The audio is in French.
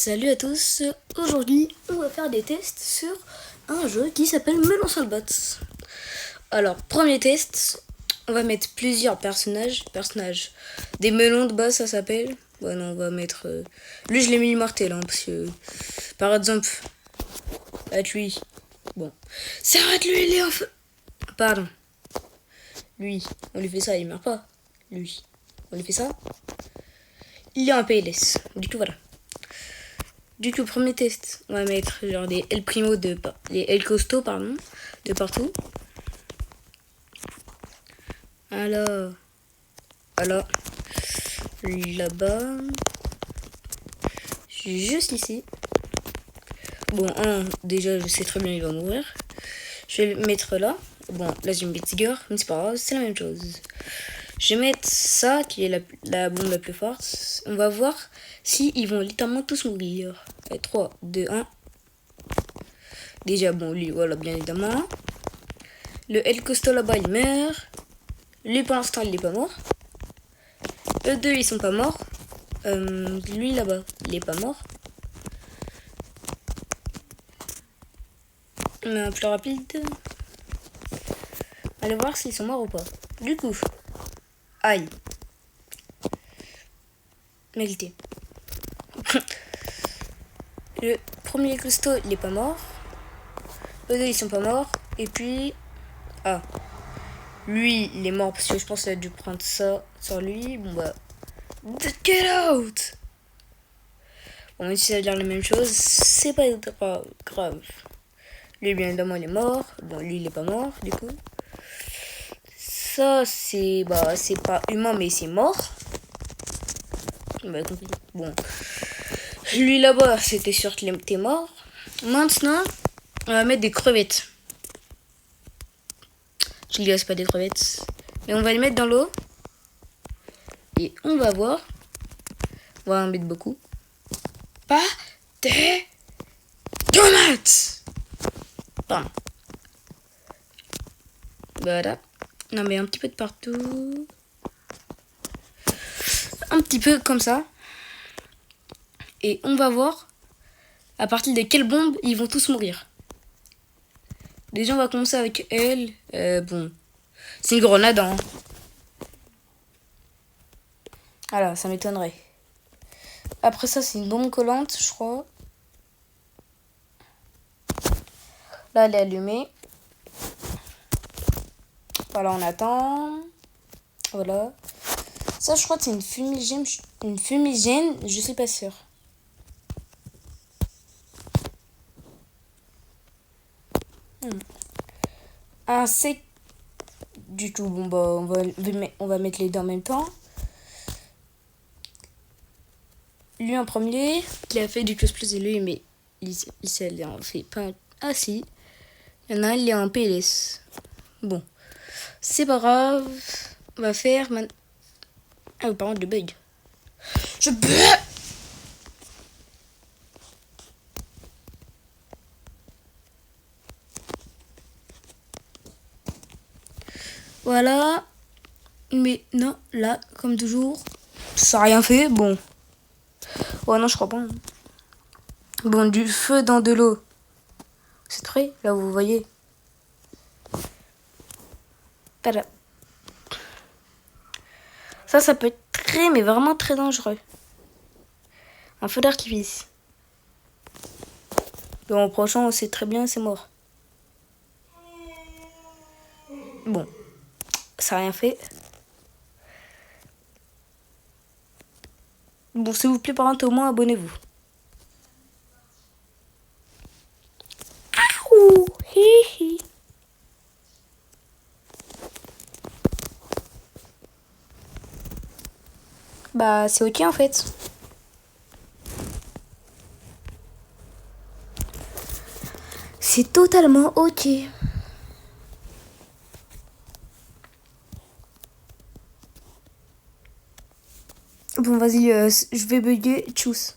Salut à tous, aujourd'hui on va faire des tests sur un jeu qui s'appelle Melon Salbots. Alors, premier test, on va mettre plusieurs personnages, des melons de base ça s'appelle. Ouais non, on va mettre, lui je l'ai mis immortel parce que, par exemple, avec lui, bon, c'est vrai que lui il est en feu. Pardon, lui, on lui fait ça, il meurt pas, lui, on lui fait ça, il est en PLS, du coup voilà. Du coup, premier test, on va mettre genre des El Primo les El Costo, pardon, de partout. Alors, là-bas, juste ici. Bon, déjà, je sais très bien, il va mourir. Je vais le mettre là. Bon, là, j'ai une petite gueule, mais c'est pas grave, c'est la même chose. Je vais mettre ça, qui est la bombe la plus forte. On va voir si ils vont littéralement tous mourir. Allez, 3, 2, 1. Déjà, bon, lui, voilà, bien évidemment. Le El Costo là-bas, il meurt. Lui, pour l'instant, il est pas mort. Eux deux, ils sont pas morts. Lui, là-bas, il est pas mort. Mais un plus rapide. Allez voir s'ils sont morts ou pas. Du coup. Aïe. Mérité. Le premier costaud, il est pas mort. Eux deux, ils sont pas morts. Et puis. Ah. Lui, il est mort parce que je pense qu'il a dû prendre ça sur lui. Bon bah. Get out! Bon, même si ça veut dire la même chose, c'est pas grave. Lui, bien évidemment, il est mort. Bon, lui, il est pas mort, du coup. Ça, c'est pas humain, mais c'est mort. Bah, bon. Lui, là-bas, c'était sûr qu'il était mort. Maintenant, on va mettre des crevettes. Je dis, c'est pas des crevettes. Mais on va les mettre dans l'eau. Et on va voir. On va en mettre beaucoup. Pas des tomates! Pardon. Voilà. Non, mais un petit peu de partout. Un petit peu comme ça. Et on va voir à partir de quelles bombes ils vont tous mourir. Déjà, on va commencer avec elle. Bon, c'est une grenade, hein. Alors, ça m'étonnerait. Après ça, c'est une bombe collante, je crois. Là, elle est allumée. Voilà, on attend. Voilà. Ça, je crois que c'est une fumigène. Je suis pas sûre. Un sec. Du tout. Bon, bah, on va mettre les deux en même temps. Lui en premier, qui a fait du cosplay, lui, mais il s'est en fait pas. Ah si. Il y en a un, il est en PLS. Bon. C'est pas grave. On va faire maintenant. Ah, par contre, le bug. Je bug. Voilà. Mais non, là, comme toujours, ça n'a rien fait. Bon. Ouais, non, je crois pas. Hein. Bon, du feu dans de l'eau. C'est très, là, vous voyez. Voilà. Ça peut être très, mais vraiment très dangereux. Un feu d'artifice. Bon, prochain, on sait très bien, c'est mort. Bon. Ça n'a rien fait. Bon, s'il vous plaît, par contre, au moins, abonnez-vous. Ouh, hi, hi. Bah, c'est ok en fait. C'est totalement ok. Bon, vas-y, je vais bugger. Tchuss.